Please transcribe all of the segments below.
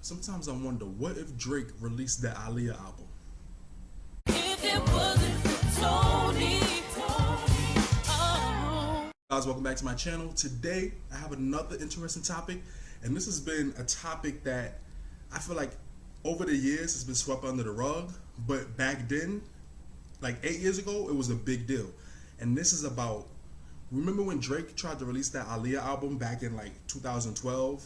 Sometimes I wonder, what if Drake released the Aaliyah album? If it wasn't for Tony, oh. Guys, welcome back to my channel. Today, I have another interesting topic, and this has been a topic that I feel like over the years has been swept under the rug, but back then, like 8 years ago, it was a big deal. And this is about, remember when Drake tried to release that Aaliyah album back in like 2012?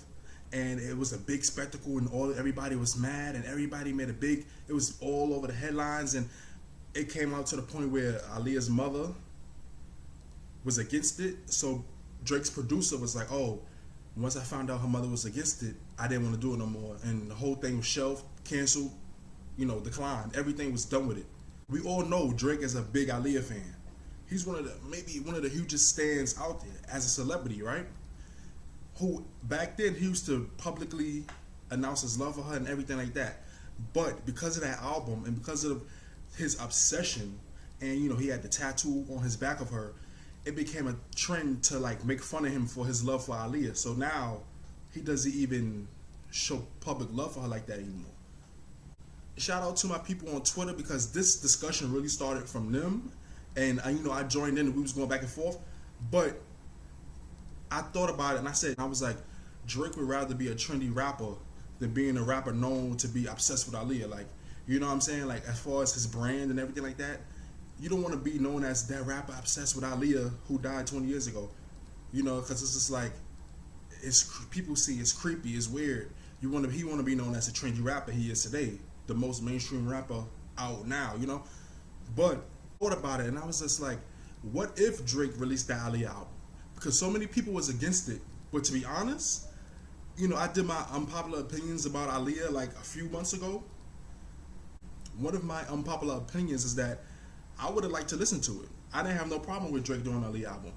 And it was a big spectacle, and everybody was mad, and everybody made a big, it was all over the headlines, and it came out to the point where Aaliyah's mother was against it. So Drake's producer was like, oh, once I found out her mother was against it, I didn't want to do it no more. And the whole thing was shelved, canceled, declined. Everything was done with it. We all know Drake is a big Aaliyah fan. He's maybe one of the hugest stands out there as a celebrity, right? Who back then he used to publicly announce his love for her and everything like that. But because of that album and because of his obsession, and he had the tattoo on his back of her, it became a trend to like make fun of him for his love for Aaliyah. So now he doesn't even show public love for her like that anymore. Shout out to my people on Twitter, because this discussion really started from them, and I joined in and we was going back and forth. But I thought about it and I was like, Drake would rather be a trendy rapper than being a rapper known to be obsessed with Aaliyah. Like, you know what I'm saying? Like, as far as his brand and everything like that, you don't want to be known as that rapper obsessed with Aaliyah who died 20 years ago. Because it's just like, people see it's creepy, it's weird. He want to be known as the trendy rapper he is today, the most mainstream rapper out now. But I thought about it and I was just like, what if Drake released the Aaliyah album? Because so many people was against it. But to be honest, I did my unpopular opinions about Aaliyah like a few months ago. One of my unpopular opinions is that I would have liked to listen to it. I didn't have no problem with Drake doing an Aaliyah album.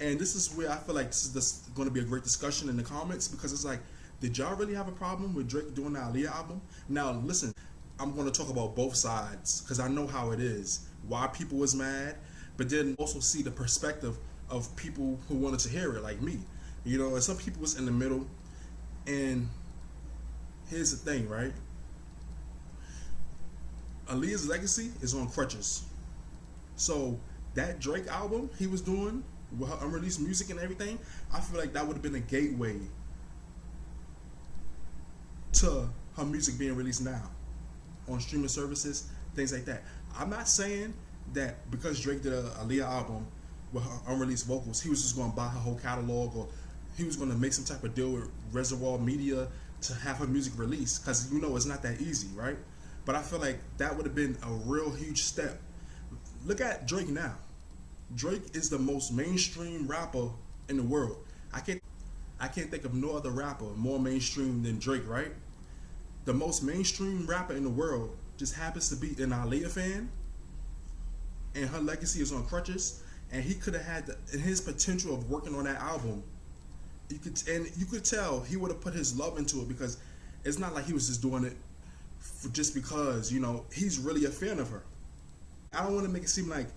And this is where I feel like this is going to be a great discussion in the comments, because it's like, did y'all really have a problem with Drake doing the Aaliyah album? Now listen, I'm going to talk about both sides, because I know how it is, why people was mad, but then also see the perspective of people who wanted to hear it, like me. And some people was in the middle. And here's the thing, right? Aaliyah's legacy is on crutches. So that Drake album he was doing with her unreleased music and everything, I feel like that would have been a gateway to her music being released now on streaming services, things like that. I'm not saying that because Drake did an Aaliyah album with her unreleased vocals, he was just going to buy her whole catalog, or he was going to make some type of deal with Reservoir Media to have her music released, because it's not that easy, right? But I feel like that would have been a real huge step. Look at Drake now. Drake is the most mainstream rapper in the world. I can't think of no other rapper more mainstream than Drake, right? The most mainstream rapper in the world just happens to be an Aaliyah fan, and her legacy is on crutches. And he could have had in his potential of working on that album, you could tell he would have put his love into it, because it's not like he was just doing it just because he's really a fan of her. I don't want to make it seem like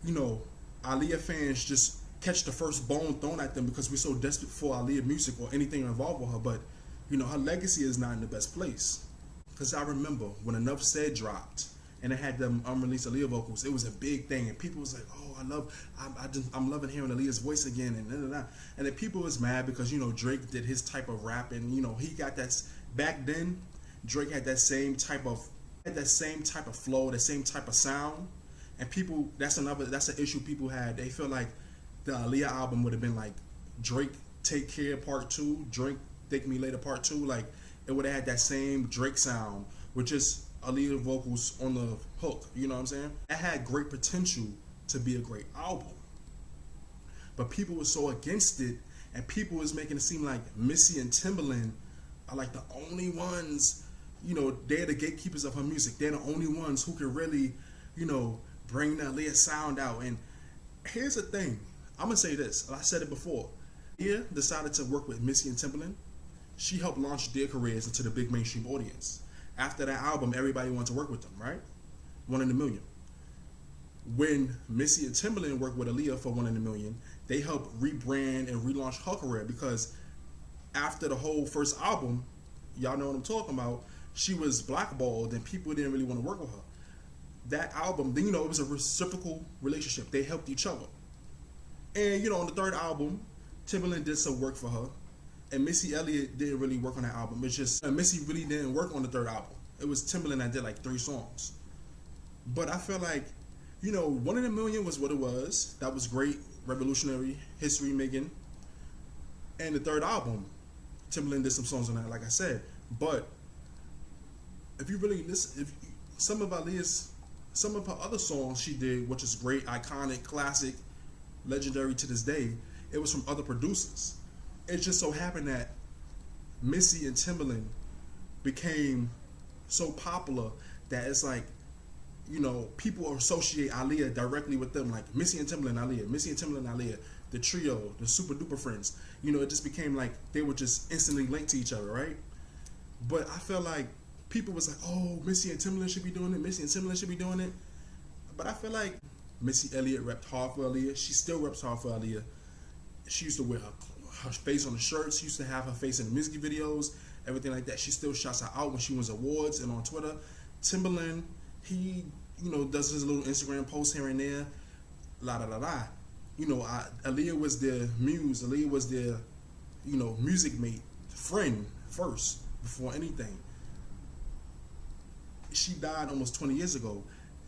Aaliyah fans just catch the first bone thrown at them because we're so desperate for Aaliyah music or anything involved with her. But her legacy is not in the best place. Because I remember when Enough Said dropped and it had them unreleased Aaliyah vocals, it was a big thing, and people was like, oh, I'm loving hearing Aaliyah's voice again, and and then people was mad because Drake did his type of rap, and he got that. Back then Drake had that same type of flow, the same type of sound, and people, that's an issue people had. They feel like the Aaliyah album would have been like Drake Take Care Part 2, Drake Thank Me Later Part 2, like it would have had that same Drake sound with just Aaliyah vocals on the hook, you know what I'm saying? It had great potential to be a great album. But people were so against it, and people was making it seem like Missy and Timbaland are like the only ones, they're the gatekeepers of her music. They're the only ones who can really, bring the Aaliyah sound out. And here's the thing, I'm gonna say this, I said it before. Aaliyah decided to work with Missy and Timbaland. She helped launch their careers into the big mainstream audience. After that album, everybody wanted to work with them, right? 1 in a Million. When Missy and Timbaland worked with Aaliyah for 1 in a Million, they helped rebrand and relaunch her career, because after the whole first album, y'all know what I'm talking about, she was blackballed and people didn't really want to work with her. That album, then it was a reciprocal relationship. They helped each other. And on the third album, Timbaland did some work for her, and Missy Elliott didn't really work on that album. It's just Missy really didn't work on the third album. It was Timbaland that did like 3 songs. But I feel like, One in a Million was what it was. That was great, revolutionary, history making. And the third album, Timbaland did some songs on that, like I said. But if you really listen, some of her other songs she did, which is great, iconic, classic, legendary to this day, it was from other producers. It just so happened that Missy and Timbaland became so popular that it's like, people associate Aaliyah directly with them, like Missy and Timbaland, Aaliyah, Missy and Timbaland, Aaliyah, the trio, the super duper friends. It just became like they were just instantly linked to each other, right? But I feel like people was like, oh, Missy and Timbaland should be doing it, Missy and Timbaland should be doing it. But I feel like Missy Elliott repped hard for Aaliyah. She still reps hard for Aaliyah. She used to wear her face on the shirts. She used to have her face in the music videos, everything like that. She still shouts her out when she wins awards and on Twitter. Timbaland, he, does his little Instagram posts here and there. La la la la. Aaliyah was their muse. Aaliyah was their, music mate, friend first before anything. She died almost 20 years ago.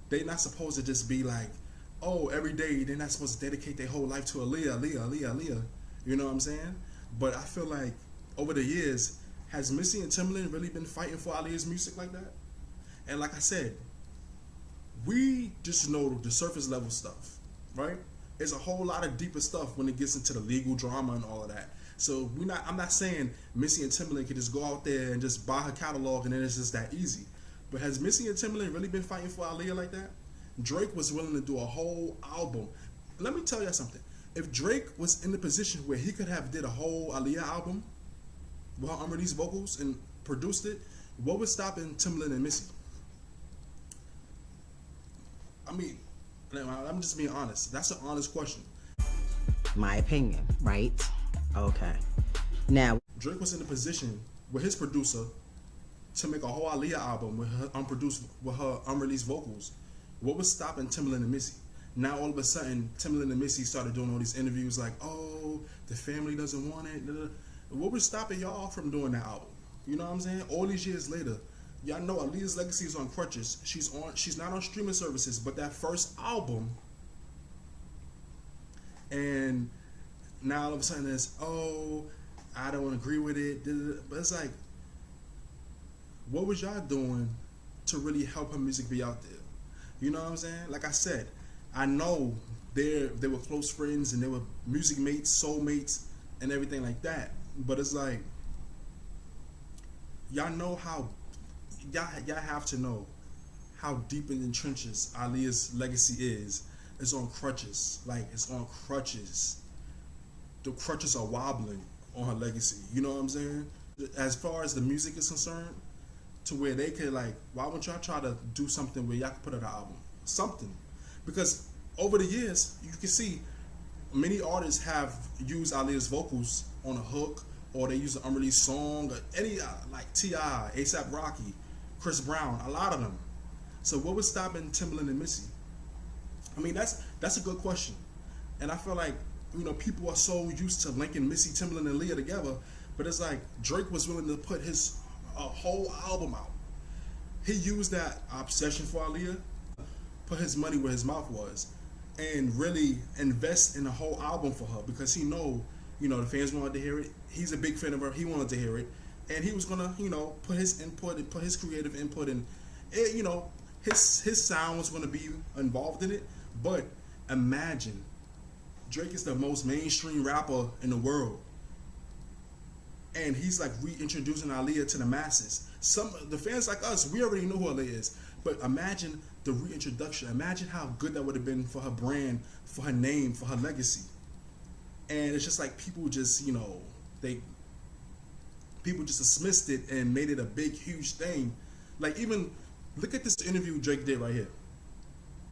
They're not supposed to just be like, oh, every day they're not supposed to dedicate their whole life to Aaliyah, Aaliyah, Aaliyah, Aaliyah. You know what I'm saying? But I feel like over the years, has Missy and Timbaland really been fighting for Aaliyah's music like that? And like I said, we just know the surface level stuff, right? There's a whole lot of deeper stuff when it gets into the legal drama and all of that. So I'm not saying Missy and Timbaland can just go out there and just buy her catalog and then it's just that easy. But has Missy and Timbaland really been fighting for Aaliyah like that? Drake was willing to do a whole album. Let me tell you something. If Drake was in the position where he could have did a whole Aaliyah album with her unreleased vocals and produced it, what was stopping Timbaland and Missy? I mean, I'm just being honest. That's an honest question. My opinion, right? Okay. Now, Drake was in the position with his producer to make a whole Aaliyah album with her unreleased vocals. What was stopping Timbaland and Missy? Now all of a sudden, Timbaland and Missy started doing all these interviews like, oh, the family doesn't want it. What was stopping y'all from doing that album? You know what I'm saying? All these years later, y'all know Aaliyah's legacy is on crutches. She's not on streaming services, but that first album, and now all of a sudden it's, oh, I don't agree with it. But it's like, what was y'all doing to really help her music be out there? You know what I'm saying? Like I said, I know they were close friends and they were music mates, soul mates, and everything like that. But it's like, y'all know how, y'all have to know how deep in the trenches Aaliyah's legacy is. It's on crutches. Like, it's on crutches. The crutches are wobbling on her legacy. You know what I'm saying? As far as the music is concerned, to where they could, like, why wouldn't y'all try to do something where y'all could put out an album? Something. Because over the years, you can see many artists have used Aaliyah's vocals on a hook, or they use an unreleased song, or any, like T.I., A$AP Rocky, Chris Brown, a lot of them. So what was stopping Timbaland and Missy? I mean, that's a good question. And I feel like, people are so used to linking Missy, Timbaland, and Aaliyah together, but it's like Drake was willing to put his whole album out. He used that obsession for Aaliyah, put his money where his mouth was, and really invest in a whole album for her, because he know, the fans wanted to hear it. He's a big fan of her. He wanted to hear it, and he was gonna, put his input and put his creative input in. It, his sound was gonna be involved in it. But imagine, Drake is the most mainstream rapper in the world, and he's like reintroducing Aaliyah to the masses. The fans like us, we already know who Aaliyah is, but imagine the reintroduction. Imagine how good that would have been for her brand, for her name, for her legacy. And it's just like people just, people just dismissed it and made it a big, huge thing. Like, even look at this interview Drake did right here.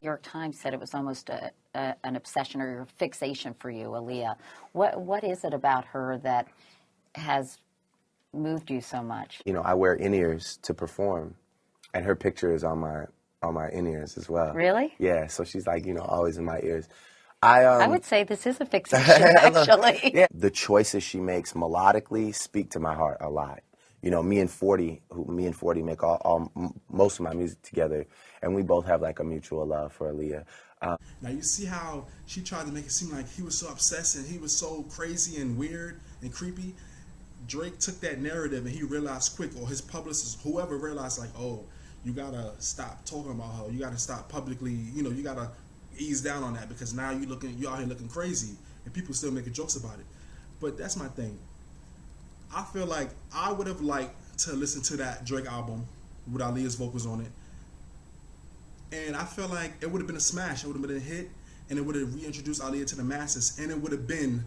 New York Times said it was almost an obsession or a fixation for you, Aaliyah. What is it about her that has moved you so much? You know, I wear in-ears to perform, and her picture is on my in-ears as well. Really? Yeah, so she's like, you know, always in my ears. I would say this is a fixation, actually. Yeah. The choices she makes melodically speak to my heart a lot. You know, me and 40 make most of my music together, and we both have like a mutual love for Aaliyah. Now you see how she tried to make it seem like he was so obsessed and he was so crazy and weird and creepy. Drake took that narrative and he realized quick, or his publicist, whoever realized like, oh, you gotta stop talking about her. You gotta stop publicly. You know, you gotta ease down on that because now you out here looking crazy, and people still making jokes about it. But that's my thing. I feel like I would have liked to listen to that Drake album with Aaliyah's vocals on it. And I feel like it would have been a smash. It would have been a hit, and it would have reintroduced Aaliyah to the masses, and it would have been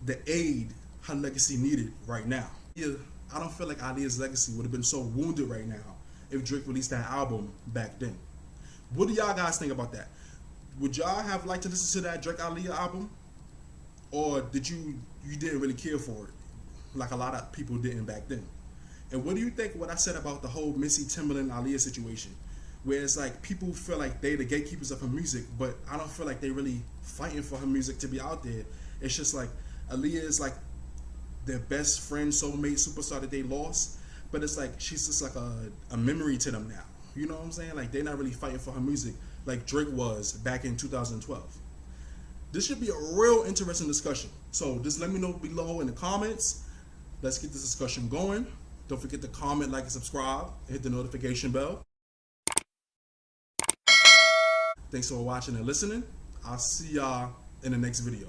the aid her legacy needed right now. Yeah, I don't feel like Aaliyah's legacy would have been so wounded right now if Drake released that album back then. What do y'all guys think about that? Would y'all have liked to listen to that Drake Aaliyah album, or did you didn't really care for it like a lot of people didn't back then? And what do you think what I said about the whole Missy Timbaland Aaliyah situation, where it's like people feel like they the gatekeepers of her music, but I don't feel like they really fighting for her music to be out there. It's just like Aaliyah is like their best friend, soulmate, superstar that they lost, but it's like she's just like a memory to them now. You know what I'm saying? Like they're not really fighting for her music like Drake was back in 2012. This should be a real interesting discussion. So just let me know below in the comments. Let's get this discussion going. Don't forget to comment, like, and subscribe, and hit the notification bell. Thanks for watching and listening. I'll see y'all in the next video.